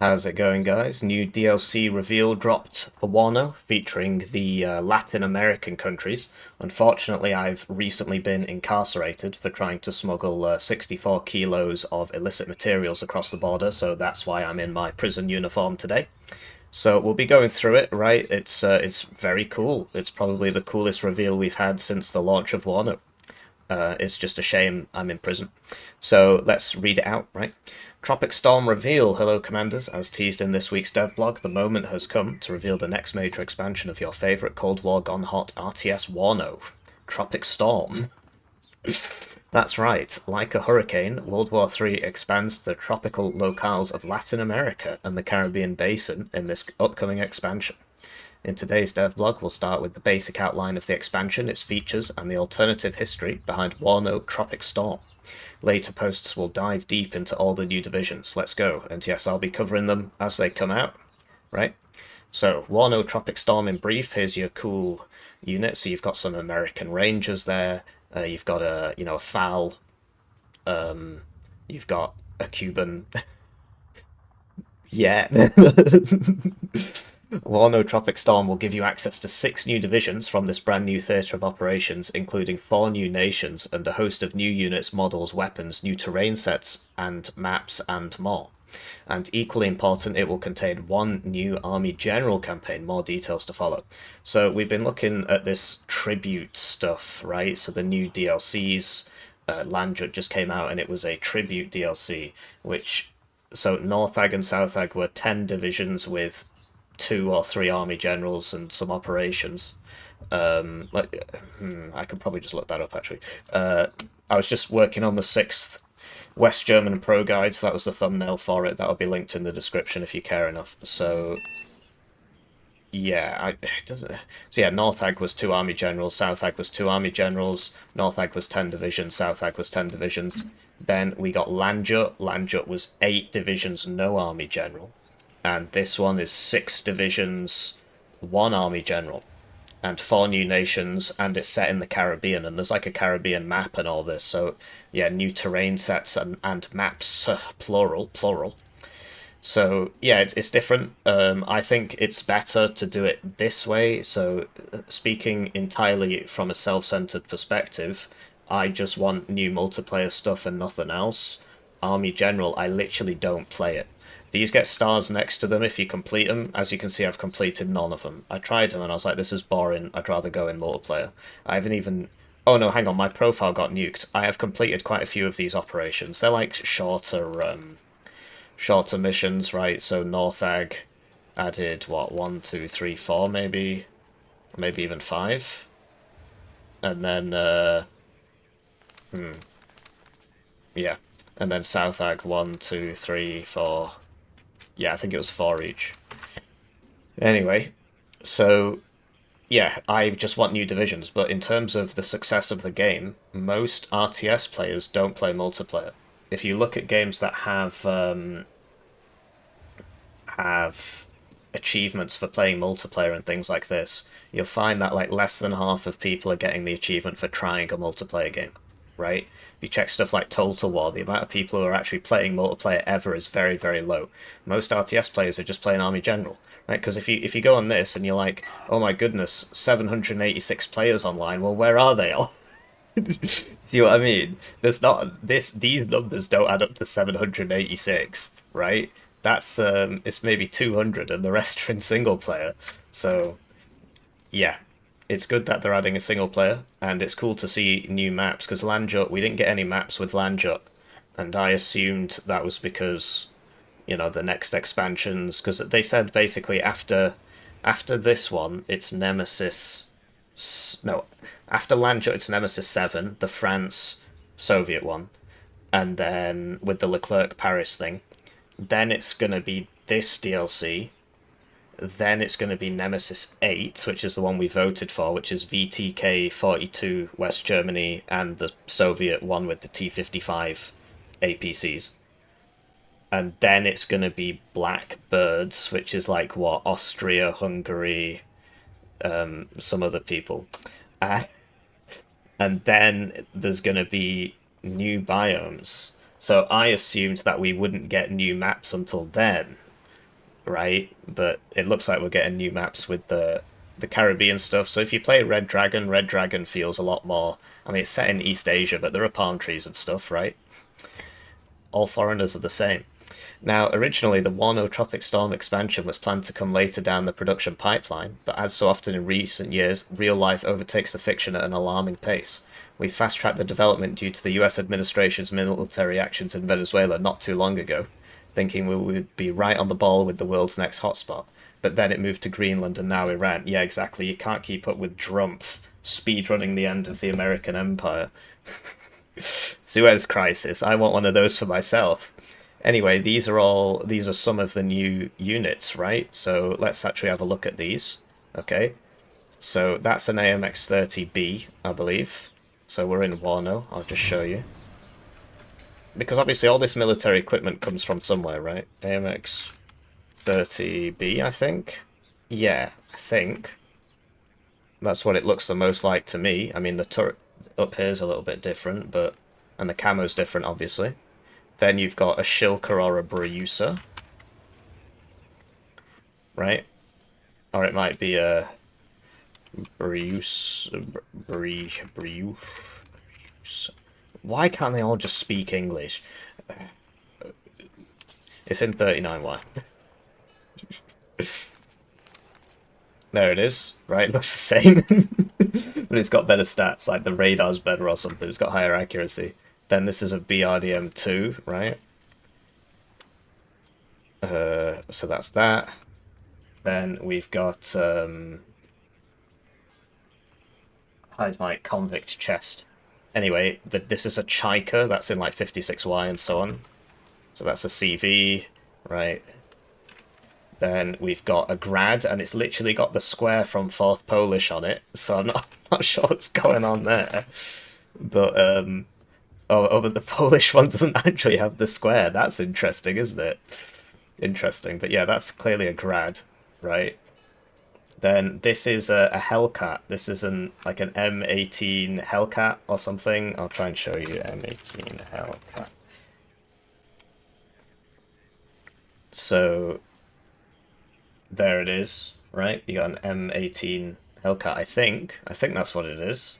How's it going, guys? New DLC reveal dropped for Warno, featuring the Latin American countries. Unfortunately, I've recently been incarcerated for trying to smuggle 64 kilos of illicit materials across the border, so that's why I'm in my prison uniform today. So we'll be going through it, right? It's very cool. It's probably the coolest reveal we've had since the launch of Warno. It's just a shame I'm in prison. So let's read it out, right? Tropic Storm reveal. Hello, Commanders. As teased in this week's devblog, the moment has come to reveal the next major expansion of your favourite Cold War gone hot RTS Warno. Tropic Storm. That's right. Like a hurricane, World War III expands the tropical locales of Latin America and the Caribbean basin in this upcoming expansion. In today's devblog, we'll start with the basic outline of the expansion, its features, and the alternative history behind Warno Tropic Storm. Later posts will dive deep into all the new divisions. Let's go. And yes, I'll be covering them as they come out, right? So, Warno Tropic Storm in brief. Here's your cool unit. So you've got some American Rangers there. You've got a FAL. You've got a Cuban. Yeah. Warno Tropic Storm will give you access to 6 new divisions from this brand new theatre of operations, including 4 new nations and a host of new units, models, weapons, new terrain sets, and maps, and more. And equally important, it will contain 1 new Army General campaign, more details to follow. So we've been looking at this tribute stuff, right? So the new DLCs, Landjut just came out and it was a tribute DLC, which so North Ag and South Ag were 10 divisions with 2 or 3 army generals and some operations. I could probably just look that up actually. I was just working on the 6th West German Pro Guide. That was the thumbnail for it. That'll be linked in the description if you care enough. So yeah, it doesn't. So yeah, North Ag was 2 army generals, South Ag was 2 army generals, North Ag was 10 divisions, South Ag was 10 divisions. Then we got Landjut. Landjut was 8 divisions, no army general, and this one is 6 divisions, 1 army general, and 4 new nations, and it's set in the Caribbean, and there's like a Caribbean map and all this. So yeah, new terrain sets and maps, plural, plural. So yeah, it's different. I think it's better to do it this way. So speaking entirely from a self-centered perspective, I just want new multiplayer stuff and nothing else. Army General, I literally don't play it. These get stars next to them if you complete them. As you can see, I've completed none of them. I tried them and I was like, this is boring. I'd rather go in multiplayer. I haven't even... Oh no, hang on, my profile got nuked. I have completed quite a few of these operations. They're like shorter missions, right? So North Ag added what, 1, 2, 3, 4, maybe even 5, and then yeah, and then South Ag 1, 2, 3, 4. Yeah, I think it was 4 each. Anyway, so yeah, I just want new divisions, but in terms of the success of the game, most RTS players don't play multiplayer. If you look at games that have achievements for playing multiplayer and things like this, you'll find that like less than half of people are getting the achievement for trying a multiplayer game, right? If you check stuff like Total War, the amount of people who are actually playing multiplayer ever is very, very low. Most RTS players are just playing Army General, right? Because if you go on this and you're like, oh my goodness, 786 players online, well, where are they all? See what I mean? There's not this. These numbers don't add up to 786, right? That's it's maybe 200, and the rest are in single player. So yeah, it's good that they're adding a single player, and it's cool to see new maps because Landjut, we didn't get any maps with Landjut, and I assumed that was because the next expansions, because they said basically after this one it's Nemesis. No, after Landshot, it's Nemesis 7, the France Soviet one, and then with the Leclerc Paris thing, then it's going to be this DLC, then it's going to be Nemesis 8, which is the one we voted for, which is VTK 42 West Germany, and the Soviet one with the T-55 APCs. And then it's going to be Blackbirds, which is like what, Austria, Hungary, some other people. Uh, and then there's going to be new biomes. So I assumed that we wouldn't get new maps until then. right? But it looks like we're getting new maps with the Caribbean stuff. So if you play Red Dragon feels a lot more. I mean, it's set in East Asia, but there are palm trees and stuff, right? All foreigners are the same. Now, originally, the Warno Tropic Storm expansion was planned to come later down the production pipeline, but as so often in recent years, real life overtakes the fiction at an alarming pace. We fast-tracked the development due to the US administration's military actions in Venezuela not too long ago, thinking we would be right on the ball with the world's next hotspot. But then it moved to Greenland and now Iran. Yeah, exactly. You can't keep up with Drumpf speedrunning the end of the American Empire. Suez Crisis. I want one of those for myself. Anyway, these are some of the new units, right? So let's actually have a look at these. Okay. So that's an AMX-30B, I believe. So we're in Warno. I'll just show you. Because obviously all this military equipment comes from somewhere, right? AMX-30B, I think. Yeah, I think. That's what it looks the most like to me. I mean, the turret up here is a little bit different, but... And the camo's different, obviously. Then you've got a Shilker or a Breusa. Right? Or it might be a... Breuse. Why can't they all just speak English? It's in 39Y. There it is, right? It looks the same. But it's got better stats, like the radar's better or something. It's got higher accuracy. Then this is a BRDM2, right? So that's that. Then we've got... hide my convict chest. Anyway, this is a Chiker, that's in like 56Y and so on. So that's a CV, right? Then we've got a Grad, and it's literally got the square from 4th Polish on it, so I'm not sure what's going on there. But, but the Polish one doesn't actually have the square. That's interesting, isn't it? Interesting, but yeah, that's clearly a Grad, right? Then this is a Hellcat. This is like an M18 Hellcat or something. I'll try and show you M18 Hellcat. So there it is, right? You got an M18 Hellcat, I think. I think that's what it is.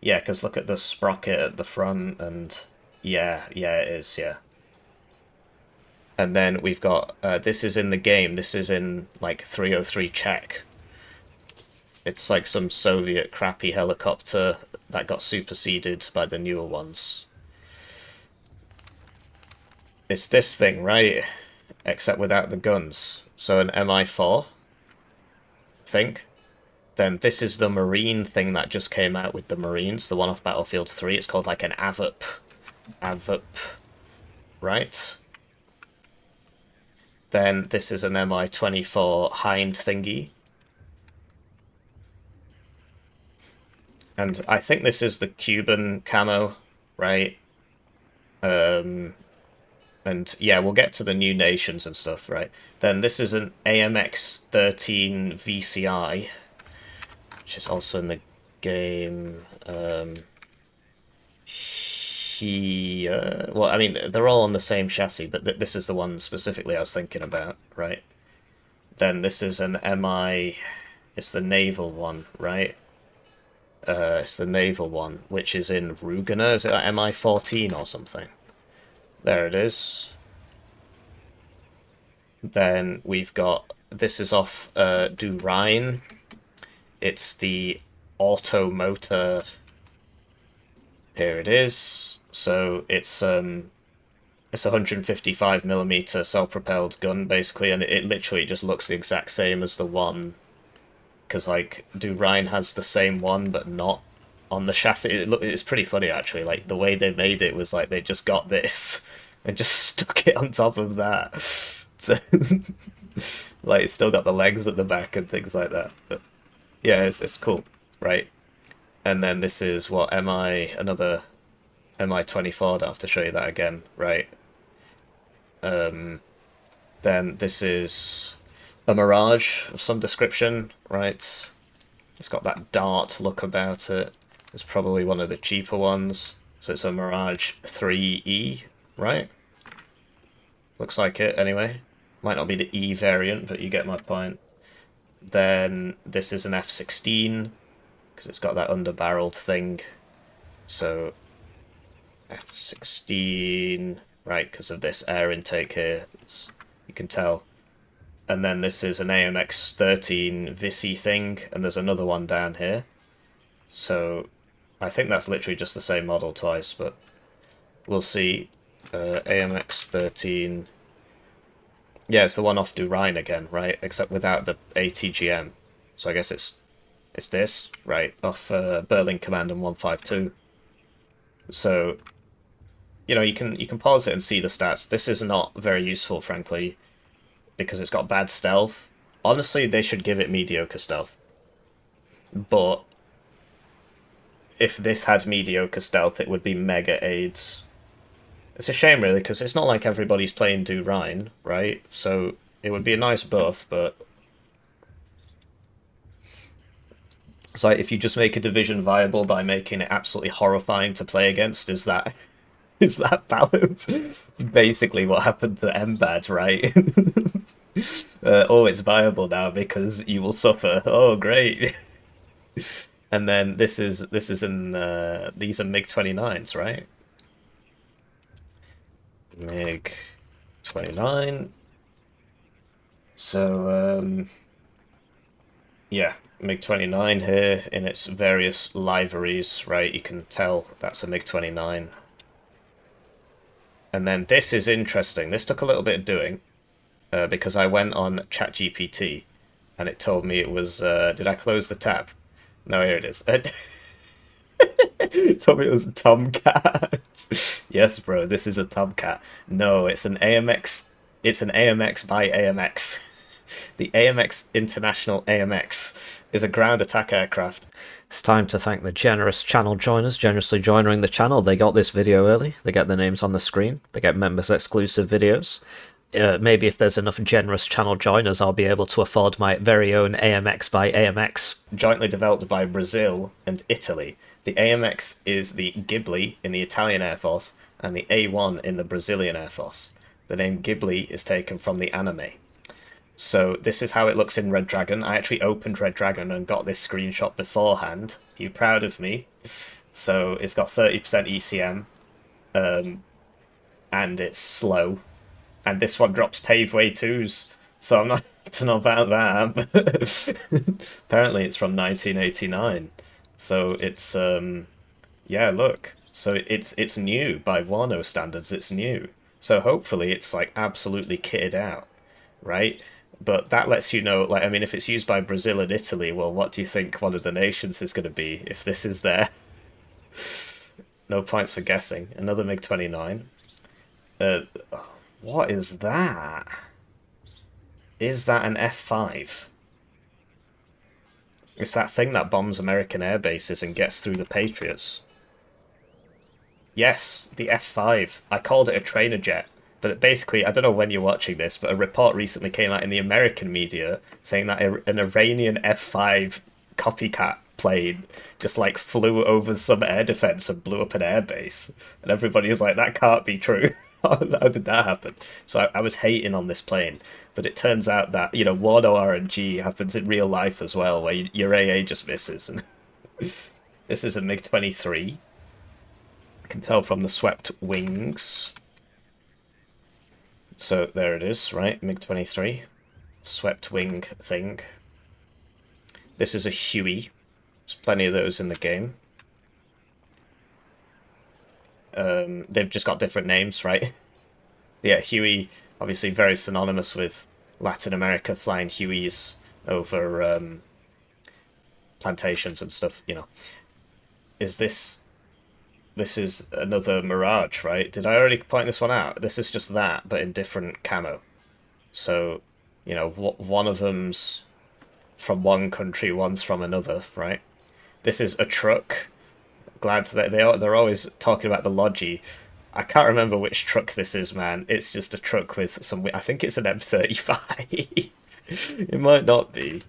Yeah, because look at the sprocket at the front, and yeah, it is, yeah. And then we've got, this is in the game, this is in, like, 303 Czech. It's like some Soviet crappy helicopter that got superseded by the newer ones. It's this thing, right? Except without the guns. So an MI4, I think. Then this is the Marine thing that just came out with the Marines, the one off Battlefield 3. It's called like an AVUP. AVUP, right? Then this is an Mi-24 Hind thingy. And I think this is the Cuban camo, right? And yeah, we'll get to the new nations and stuff, right? Then this is an AMX-13 VCI, which is also in the game. Well, I mean, they're all on the same chassis, but this is the one specifically I was thinking about, right? Then this is an MI... It's the naval one, right? It's the naval one, which is in Rugana. Is it like MI-14 or something? There it is. Then we've got... This is off Du Rhein. It's the Automotor... Here it is. So it's a 155mm self-propelled gun, basically, and it literally just looks the exact same as the one, because, like, Du Rhein has the same one, but not on the chassis. It's pretty funny, actually. Like, the way they made it was, like, they just got this and just stuck it on top of that. So, like, it's still got the legs at the back and things like that. But, yeah, it's cool, right? And then this is what another Mi-24. Don't have to show you that again, right? Then this is a Mirage of some description, right? It's got that dart look about it. It's probably one of the cheaper ones. So it's a Mirage 3E, right? Looks like it, anyway. Might not be the E variant, but you get my point. Then this is an F16, because it's got that underbarreled thing. So F16, right, because of this air intake here, you can tell. And then this is an AMX13 Visi thing, and there's another one down here. So I think that's literally just the same model twice, but we'll see. AMX13. Yeah, it's the one off Durine again, right? Except without the ATGM. So I guess it's this, right? Off Berlin Command and 152. So, you know, you can pause it and see the stats. This is not very useful, frankly, because it's got bad stealth. Honestly, they should give it mediocre stealth. But if this had mediocre stealth, it would be mega AIDS. It's a shame, really, because it's not like everybody's playing Durine, right? So it would be a nice buff, but... It's like, if you just make a division viable by making it absolutely horrifying to play against, is that balance? It's basically what happened to MBAD, right? Oh, it's viable now because you will suffer. Oh, great. And then this is in these are MiG-29s, right? MiG-29. So yeah, MiG-29 here in its various liveries, right? You can tell that's a MiG-29. And then this is interesting. This took a little bit of doing because I went on ChatGPT and it told me it was. Did I close the tab? No, here it is. It told me it was a Tomcat. Yes, bro, this is a Tomcat. No, it's an AMX. It's an AMX by AMX. The AMX International AMX is a ground attack aircraft. It's time to thank the generous channel joiners, generously joining the channel. They got this video early. They get their names on the screen. They get members exclusive videos. Maybe if there's enough generous channel joiners, I'll be able to afford my very own AMX by AMX. Jointly developed by Brazil and Italy. The AMX is the Ghibli in the Italian Air Force and the A1 in the Brazilian Air Force. The name Ghibli is taken from the anime. So this is how it looks in Red Dragon. I actually opened Red Dragon and got this screenshot beforehand. Are you proud of me? So it's got 30% ECM, and it's slow. And this one drops paveway 2s, so I'm not I don't know about that. But apparently it's from 1989. So it's yeah, look. So it's new by Warno standards. It's new. So hopefully it's like absolutely kitted out, right? But that lets you know, like, I mean, if it's used by Brazil and Italy, well, what do you think one of the nations is going to be if this is there? No points for guessing. Another MiG-29. What is that? Is that an F5? It's that thing that bombs American air bases and gets through the Patriots. Yes, the F5. I called it a trainer jet. But basically, I don't know when you're watching this, but a report recently came out in the American media saying that an Iranian F5 copycat plane just like flew over some air defense and blew up an airbase. And everybody was like, that can't be true. How did that happen? So I was hating on this plane. But it turns out that, you know, Warno RNG happens in real life as well, where your AA just misses. And this is a MiG-23. I can tell from the swept wings. So there it is, right? MiG-23. Swept wing thing. This is a Huey. There's plenty of those in the game. They've just got different names, right? Yeah, Huey, obviously very synonymous with Latin America, flying Hueys over plantations and stuff, you know. Is this... This is another Mirage, right? Did I already point this one out? This is just that, but in different camo. So, you know, one of them's from one country, one's from another, right? This is a truck. Glad that they're always talking about the Logi. I can't remember which truck this is, man. It's just a truck with some... I think it's an M35. It might not be.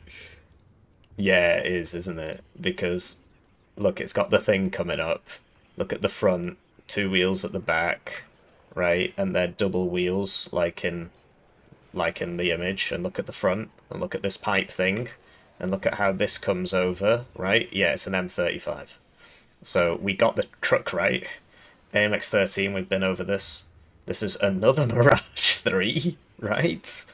Yeah, it is, isn't it? Because, look, it's got the thing coming up. Look at the front, 2 wheels at the back, right? And they're double wheels, like in like in the image, and look at the front, and look at this pipe thing, and look at how this comes over, right? Yeah, it's an M35. So we got the truck right. AMX-13, we've been over this. This is another Mirage 3, right?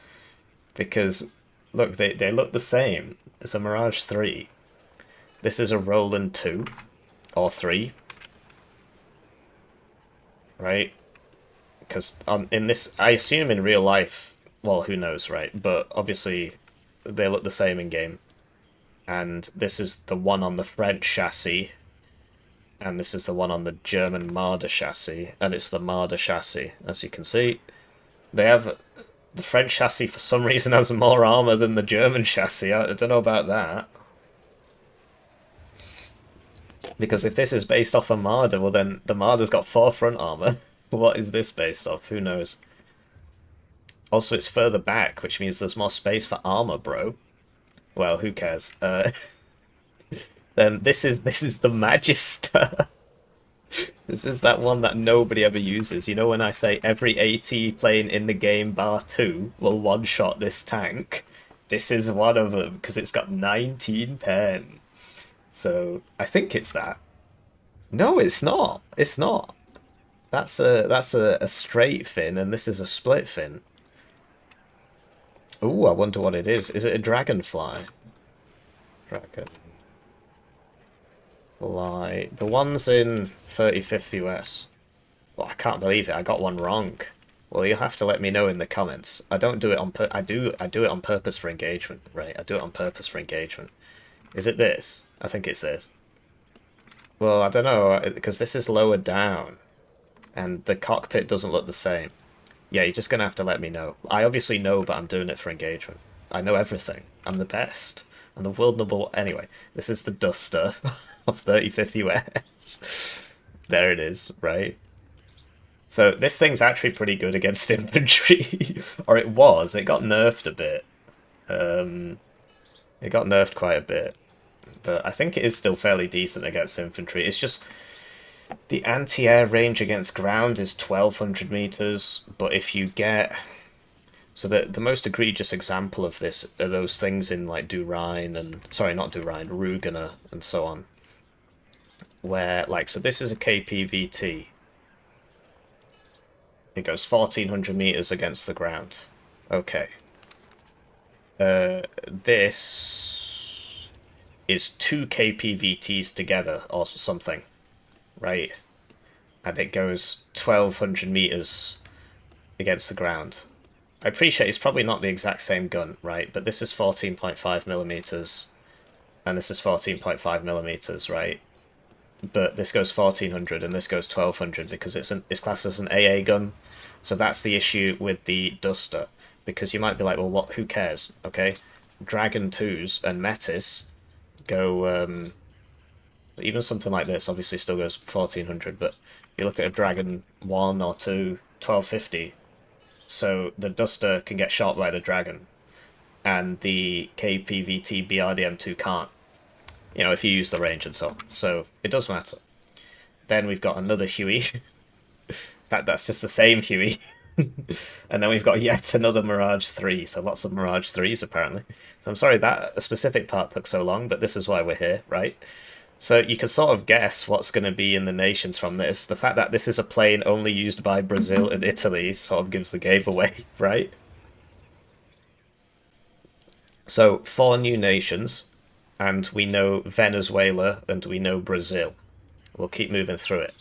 Because, look, they look the same. It's a Mirage 3. This is a Roland 2, or 3, right? Because in this, I assume in real life, well, who knows, right? But obviously, they look the same in game. And this is the one on the French chassis, and this is the one on the German Marder chassis, and it's the Marder chassis, as you can see. They have... The French chassis, for some reason, has more armor than the German chassis. I don't know about that. Because if this is based off a Marder, well then the Marder's got 4 front armor. What is this based off? Who knows? Also, it's further back, which means there's more space for armor, bro. Well, who cares? Then this is the Magister. This is that one that nobody ever uses. You know when I say every AT plane in the game bar 2 will one-shot this tank? This is one of them, because it's got 1910. So, I think it's that. No, it's not. It's not. That's a straight fin, and this is a split fin. Ooh, I wonder what it is. Is it a dragonfly? Dragonfly. The ones in 35th US. Well, I can't believe it. I got one wrong. Well, you'll have to let me know in the comments. I don't do it on I do it on purpose for engagement, right? I do it on purpose for engagement. Is it this? I think it's this. Well, I don't know, because this is lower down. And the cockpit doesn't look the same. Yeah, you're just going to have to let me know. I obviously know, but I'm doing it for engagement. I know everything. I'm the best. I'm the world number one. Anyway, this is the Duster of 35th US. There it is, right? So this thing's actually pretty good against infantry. Or it was. It got nerfed a bit. It got nerfed quite a bit. But I think it is still fairly decent against infantry. It's just... The anti-air range against ground is 1200 meters, but if you get... So the most egregious example of this are those things in like Du Rhine and... Sorry, not Du Rhine, Rugener and so on. Where, like, so this is a KPVT. It goes 1400 meters against the ground. Okay. This is 2 KPVTs together or something. Right, and it goes 1200 meters against the ground. I appreciate it's probably not the exact same gun, right? But this is 14.5 millimeters, and this is 14.5 millimeters, right? But this goes 1400 and this goes 1200 because it's classed as an AA gun. So that's the issue with the Duster, because you might be like, well, what? Who cares? Okay, Dragon 2s and Metis go. Even something like this obviously still goes 1400, but you look at a Dragon 1 or 2, 1250. So the Duster can get shot by the Dragon, and the KPVT BRDM2 can't. You know, if you use the range and so on. So it does matter. Then we've got another Huey. In fact, that's just the same Huey. And then we've got yet another Mirage 3, so lots of Mirage 3s apparently. So I'm sorry that specific part took so long, but this is why we're here, right? So you can sort of guess what's going to be in the nations from this. The fact that this is a plane only used by Brazil and Italy sort of gives the game away, right? So 4 new nations, and we know Venezuela and we know Brazil. We'll keep moving through it.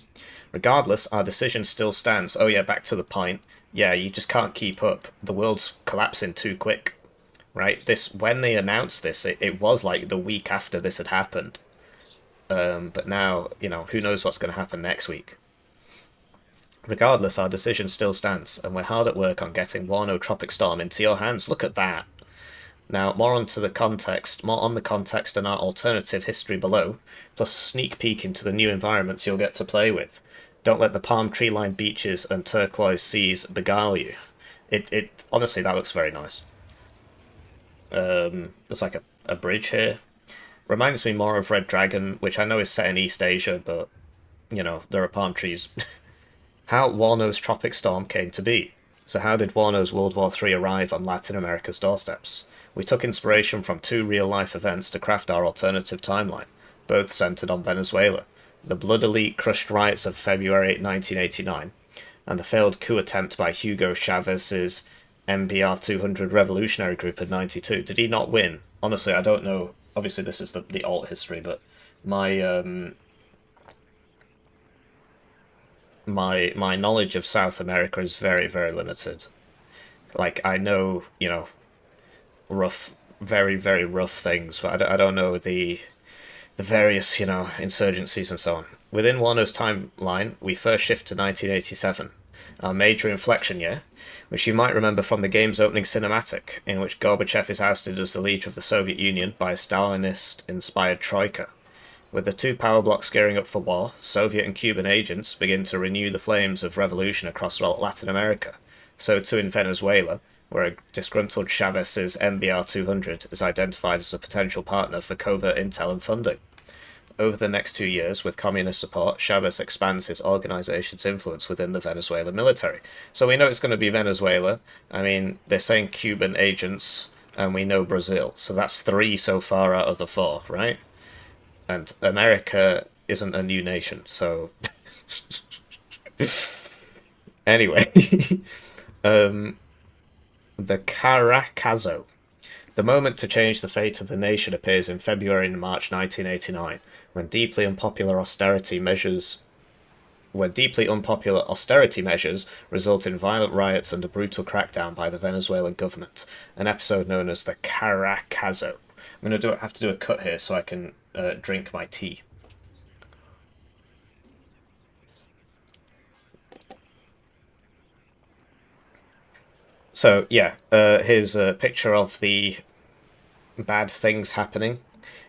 Regardless, our decision still stands. Oh yeah, back to the point. Yeah, you just can't keep up. The world's collapsing too quick, right? When they announced this, it was like the week after this had happened. But now, you know, who knows what's going to happen next week. Regardless, our decision still stands, and we're hard at work on getting Warno Tropic Storm into your hands. Look at that! Now, more on the context and our alternative history below, plus a sneak peek into the new environments you'll get to play with. Don't let the palm tree-lined beaches and turquoise seas beguile you. Honestly, that looks very nice. There's like a bridge here. Reminds me more of Red Dragon, which I know is set in East Asia, but, you know, there are palm trees. How Warno's Tropic Storm came to be. So how did Warno's World War III arrive on Latin America's doorsteps? We took inspiration from two real-life events to craft our alternative timeline, both centered on Venezuela. The bloodily crushed riots of February 1989, and the failed coup attempt by Hugo Chavez's MBR 200 revolutionary group in '92. Did he not win? Honestly, I don't know. Obviously, this is the alt history, but my my knowledge of South America is very, very limited. Like, I know, rough, very, very rough things, but I don't know the various, insurgencies and so on. Within Warno's timeline, we first shift to 1987, our major inflection year, which you might remember from the game's opening cinematic, in which Gorbachev is ousted as the leader of the Soviet Union by a Stalinist-inspired troika. With the two power blocks gearing up for war, Soviet and Cuban agents begin to renew the flames of revolution across Latin America. So too in Venezuela, where a disgruntled Chavez's MBR 200 is identified as a potential partner for covert intel and funding. Over the next 2 years, with communist support, Chavez expands his organization's influence within the Venezuelan military. So we know it's going to be Venezuela. I mean, they're saying Cuban agents, and we know Brazil. So that's 3 so far out of the 4, right? And America isn't a new nation, so... Anyway. The Caracazo. The moment to change the fate of the nation appears in February and March 1989, when deeply unpopular austerity measures result in violent riots and a brutal crackdown by the Venezuelan government, an episode known as the Caracazo. I'm going to have to do a cut here so I can drink my tea. So, yeah, here's a picture of the bad things happening.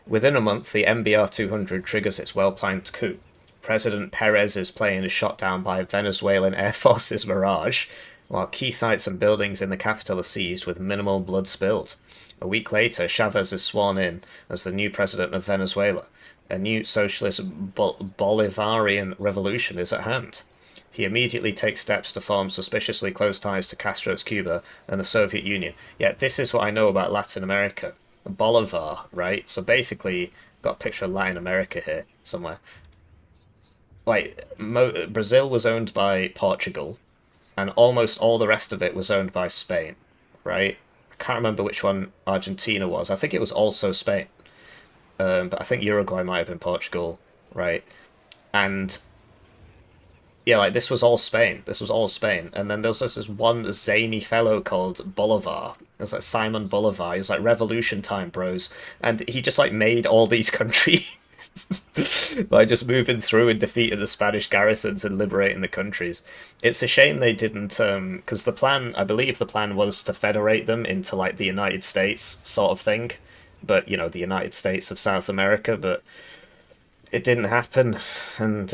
Within a month, the MBR 200 triggers its well-planned coup. President Perez's plane is shot down by Venezuelan Air Force's Mirage, while key sites and buildings in the capital are seized with minimal blood spilled. A week later, Chavez is sworn in as the new president of Venezuela. A new socialist Bolivarian revolution is at hand. He immediately takes steps to form suspiciously close ties to Castro's Cuba and the Soviet Union. Yet this is what I know about Latin America. Bolivar, right? So basically, got a picture of Latin America here somewhere. Like, Brazil was owned by Portugal, and almost all the rest of it was owned by Spain, right? I can't remember which one Argentina was. I think it was also Spain. But I think Uruguay might have been Portugal, right? And yeah, like this was all Spain. This was all Spain. And then there's this one zany fellow called Bolivar. It's like Simon Bolivar. He's like Revolution Time, bros. And he just like made all these countries by just moving through and defeating the Spanish garrisons and liberating the countries. It's a shame they didn't, because the plan, I believe the plan was to federate them into like the United States sort of thing. But, the United States of South America, but it didn't happen, and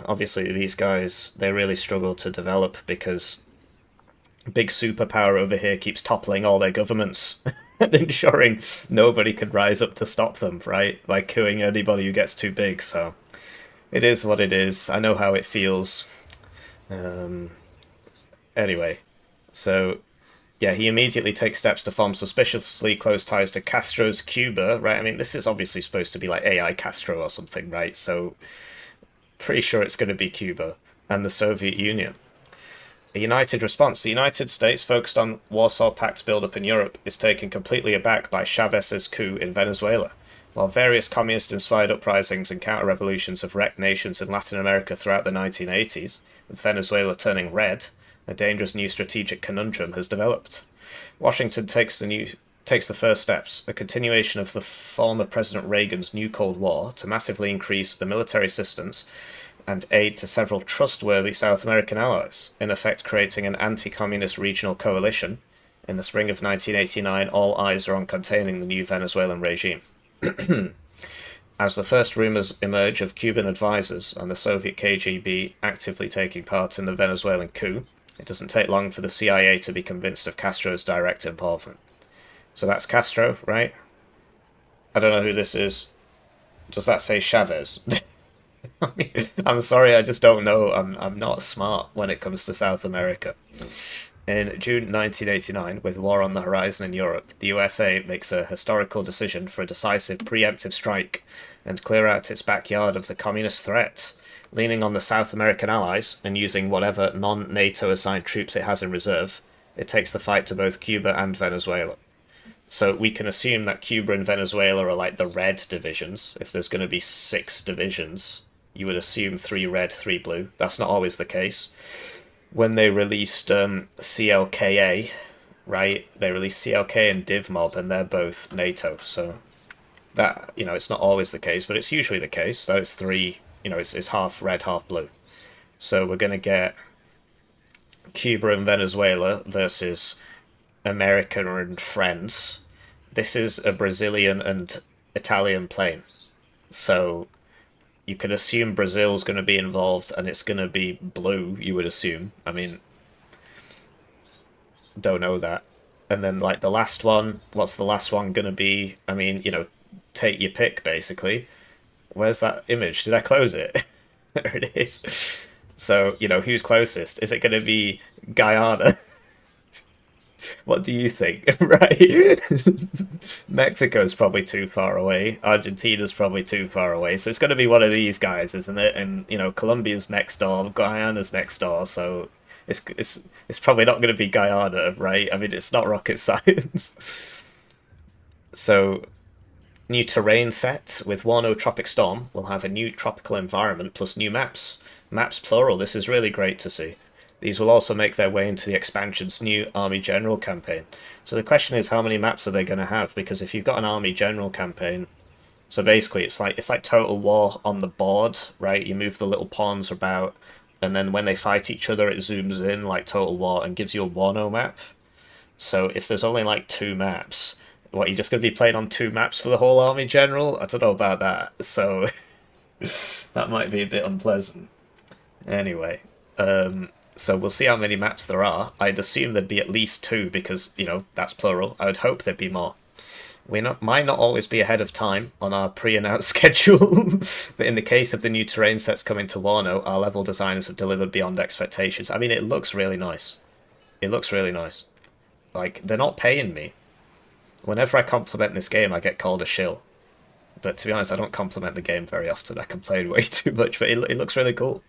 obviously these guys, they really struggle to develop because big superpower over here keeps toppling all their governments and ensuring nobody can rise up to stop them, right? By cooing anybody who gets too big, so it is what it is. I know how it feels. Anyway, so yeah, he immediately takes steps to form suspiciously close ties to Castro's Cuba, right? I mean, this is obviously supposed to be like AI Castro or something, right? So, pretty sure it's going to be Cuba and the Soviet Union. A united response. The United States, focused on Warsaw Pact build-up in Europe, is taken completely aback by Chavez's coup in Venezuela. While various communist-inspired uprisings and counter-revolutions have wrecked nations in Latin America throughout the 1980s, with Venezuela turning red, a dangerous new strategic conundrum has developed. Washington takes the first steps, a continuation of the former President Reagan's new Cold War, to massively increase the military assistance and aid to several trustworthy South American allies, in effect creating an anti-communist regional coalition. In the spring of 1989, all eyes are on containing the new Venezuelan regime. As the first rumors emerge of Cuban advisors and the Soviet KGB actively taking part in the Venezuelan coup, it doesn't take long for the CIA to be convinced of Castro's direct involvement. So that's Castro, right? I don't know who this is. Does that say Chavez? I mean, I'm sorry, I just don't know. I'm not smart when it comes to South America. In June 1989, with war on the horizon in Europe, the USA makes a historical decision for a decisive preemptive strike and clear out its backyard of the communist threat, leaning on the South American allies and using whatever non-NATO assigned troops it has in reserve. It takes the fight to both Cuba and Venezuela. So we can assume that Cuba and Venezuela are like the red divisions. If there's going to be 6 divisions, you would assume 3 red, 3 blue. That's not always the case. When they released CLKA, right? They released CLK and Devblog, and they're both NATO. So that, it's not always the case, but it's usually the case. So it's three, it's half red, half blue. So we're gonna get Cuba and Venezuela versus America and friends. This is a Brazilian and Italian plane. So you can assume Brazil's going to be involved and it's going to be blue, you would assume. I mean, don't know that. And then, like, the last one, what's the last one going to be? I mean, take your pick, basically. Where's that image? Did I close it? There it is. So, who's closest? Is it going to be Guyana? What do you think? Right? Mexico's probably too far away. Argentina's probably too far away. So it's going to be one of these guys, isn't it? And Colombia's next door, Guyana's next door. So it's probably not going to be Guyana, right? I mean, it's not rocket science. So new terrain set with Warno Tropic Storm will have a new tropical environment plus new maps. Maps plural. This is really great to see. These will also make their way into the expansion's new Army General campaign. So the question is, how many maps are they going to have? Because if you've got an Army General campaign, so basically it's like Total War on the board, right? You move the little pawns about, and then when they fight each other, it zooms in like Total War and gives you a Warno map. So if there's only like 2 maps, what, you're just going to be playing on 2 maps for the whole Army General? I don't know about that. So that might be a bit unpleasant. Anyway, so we'll see how many maps there are. I'd assume there'd be at least 2 because, that's plural. I would hope there'd be more. We might not always be ahead of time on our pre-announced schedule, but in the case of the new terrain sets coming to Warno, our level designers have delivered beyond expectations. I mean, it looks really nice. It looks really nice. Like, they're not paying me. Whenever I compliment this game, I get called a shill. But to be honest, I don't compliment the game very often. I complain way too much, but it looks really cool.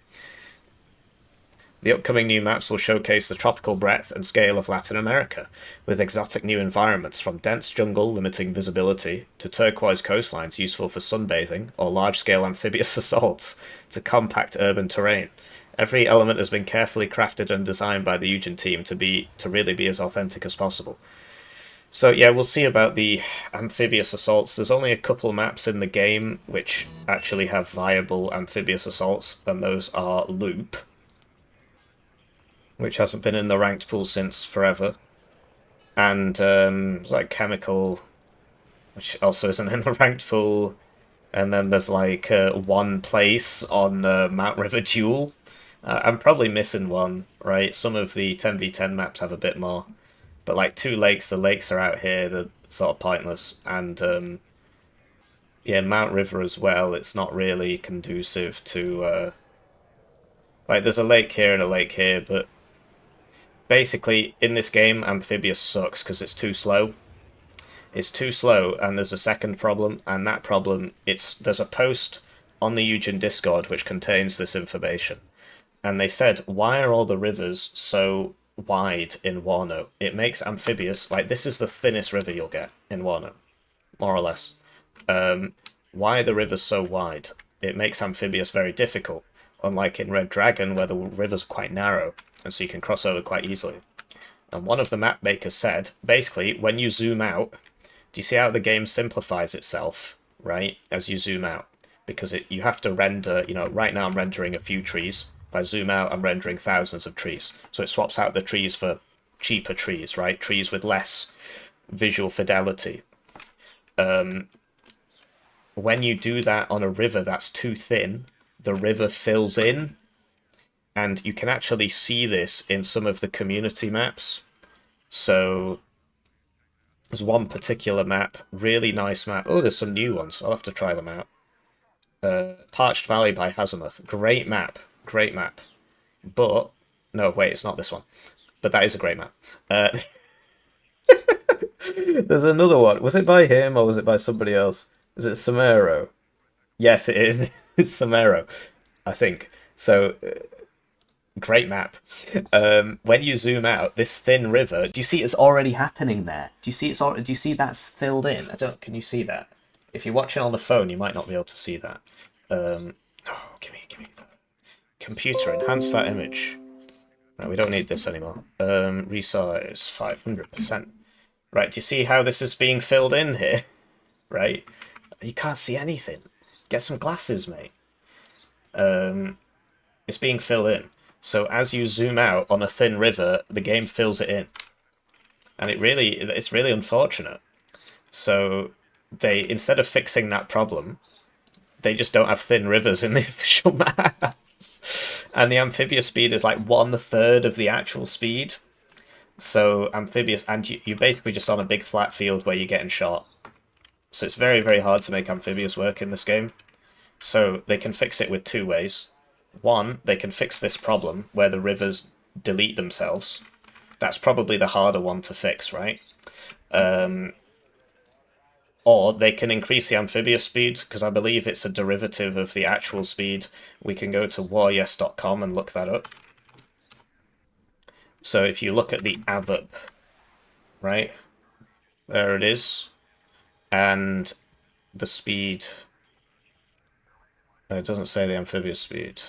The upcoming new maps will showcase the tropical breadth and scale of Latin America, with exotic new environments from dense jungle limiting visibility to turquoise coastlines useful for sunbathing or large-scale amphibious assaults to compact urban terrain. Every element has been carefully crafted and designed by the Eugen team to really be as authentic as possible. So yeah, we'll see about the amphibious assaults. There's only a couple maps in the game which actually have viable amphibious assaults, and those are Loop, which hasn't been in the ranked pool since forever, and it's like Chemical, which also isn't in the ranked pool, and then there's like one place on Mount River Duel. I'm probably missing one, right? Some of the 10v10 maps have a bit more, but like 2 lakes, the lakes are out here, they're sort of pointless, and yeah, Mount River as well, it's not really conducive to, like, there's a lake here and a lake here, but basically, in this game, Amphibious sucks because it's too slow. It's too slow, and there's a second problem, and that problem, there's a post on the Eugen Discord which contains this information. And they said, why are all the rivers so wide in Warno? It makes Amphibious, like, this is the thinnest river you'll get in Warno, more or less. Why are the rivers so wide? It makes Amphibious very difficult, unlike in Red Dragon, where the rivers are quite narrow, and so you can cross over quite easily. And one of the map makers said, basically, when you zoom out, do you see how the game simplifies itself, right, as you zoom out? Because you have to render, right now I'm rendering a few trees. If I zoom out, I'm rendering thousands of trees. So it swaps out the trees for cheaper trees, right? Trees with less visual fidelity. When you do that on a river that's too thin, the river fills in, and you can actually see this in some of the community maps. So there's one particular map, really nice map. Oh, there's some new ones. I'll have to try them out. Parched Valley by Hazelmuth. Great map. Great map. But, no, wait, it's not this one. but that is a great map. Uh, there's another one. Was it by him or was it by somebody else? Is it Samero? Yes, it is. It's Samero, I think. So great map. When you zoom out, this thin river. Do you see it's already happening there? Do you see it's Do you see that's filled in? I don't. Can you see that? If you're watching on the phone, you might not be able to see that. Oh, give me that. Computer, enhance that image. No, we don't need this anymore. Resize 500%. Right, do you see how this is being filled in here? Right? You can't see anything. Get some glasses, mate. It's being filled in. So as you zoom out on a thin river, the game fills it in. And it's really unfortunate. So they, instead of fixing that problem, they just don't have thin rivers in the official maps. And the amphibious speed is like 1/3 of the actual speed. So amphibious, and you're basically just on a big flat field where you're getting shot. So it's very, very hard to make amphibious work in this game. So they can fix it with two ways. One, they can fix this problem where the rivers delete themselves. That's probably the harder one to fix, right? Or they can increase the amphibious speed, because I believe it's a derivative of the actual speed. We can go to waryes.com and look that up. So if you look at the AVUP, right? There it is. And the speed... It doesn't say the amphibious speed.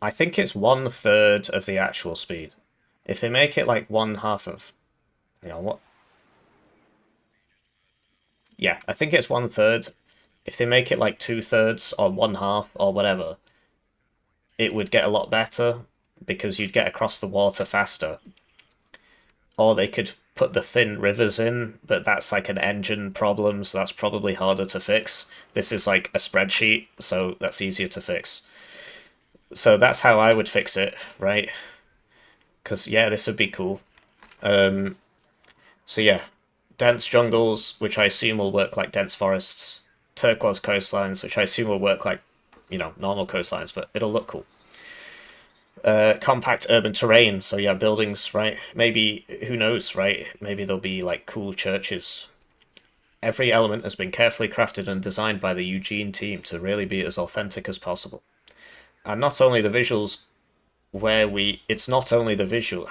I think it's 1/3 of the actual speed. If they make it like 1/2 of... You know, what? Yeah, I think it's 1/3. If they make it like 2/3 or 1/2 or whatever, it would get a lot better because you'd get across the water faster. Or they could put the thin rivers in, but that's like an engine problem, so that's probably harder to fix. This is like a spreadsheet, so that's easier to fix. So that's how I would fix it, right? Because, yeah, this would be cool. So, yeah, dense jungles, which I assume will work like dense forests. Turquoise coastlines, which I assume will work like, normal coastlines, but it'll look cool. Compact urban terrain, so yeah, buildings, right? Maybe, who knows, right? Maybe there'll be like cool churches. Every element has been carefully crafted and designed by the Eugene team to really be as authentic as possible. And not only the visuals it's not only the visual...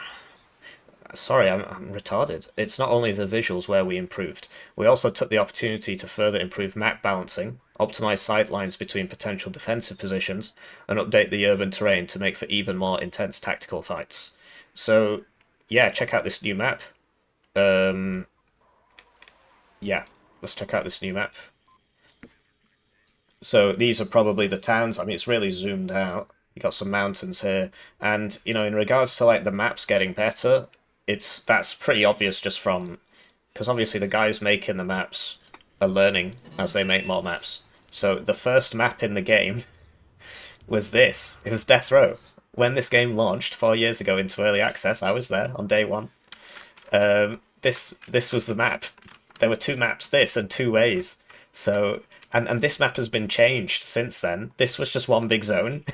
Sorry, I'm retarded. It's not only the visuals where we improved. We also took the opportunity to further improve map balancing, optimize sight lines between potential defensive positions, and update the urban terrain to make for even more intense tactical fights. So, yeah, check out this new map. Yeah, let's check out this new map. So these are probably the towns. I mean, it's really zoomed out. You got some mountains here, and in regards to like the maps getting better, that's pretty obvious just from because obviously the guys making the maps are learning as they make more maps. So the first map in the game was this. It was Death Row. When this game launched 4 years ago into early access, I was there on day one. This was the map. There were two maps, this and two ways. So and this map has been changed since then. This was just one big zone.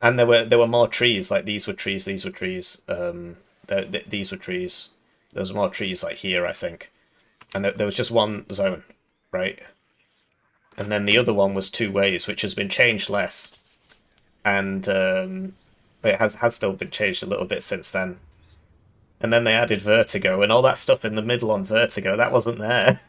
And there were more trees, like these were trees, these were trees, these were trees. There was more trees like here, I think. And there was just one zone, right? And then the other one was two ways, which has been changed less. And it has still been changed a little bit since then. And then they added vertigo, and all that stuff in the middle on vertigo, that wasn't there.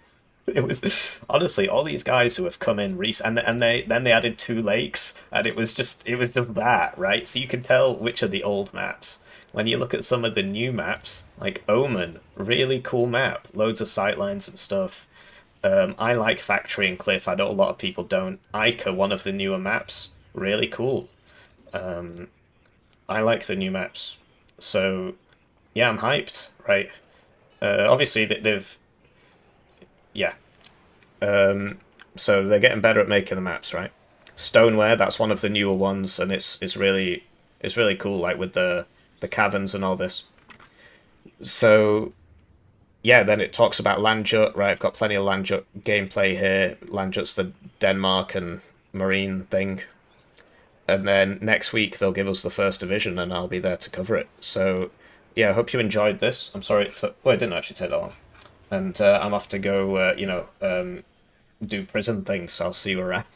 It was honestly all these guys who have come in recent, and they added two lakes, and it was just that, right? So you can tell which are the old maps. When you look at some of the new maps, like Omen, really cool map, loads of sightlines and stuff. I like Factory and Cliff. I know a lot of people don't. Ica, one of the newer maps, really cool. I like the new maps, so yeah, I'm hyped, right? Obviously they've yeah. So they're getting better at making the maps, right? Stoneware, that's one of the newer ones, and it's really cool, like with the caverns and all this. So yeah, then it talks about Landjut, right? I've got plenty of Landjut gameplay here. Landjut's the Denmark and marine thing. and then next week they'll give us the first division, and I'll be there to cover it. So, yeah, I hope you enjoyed this. I'm sorry it took. Well, it didn't actually take that long, and I'm off to go. Do prison things. So I'll see you around.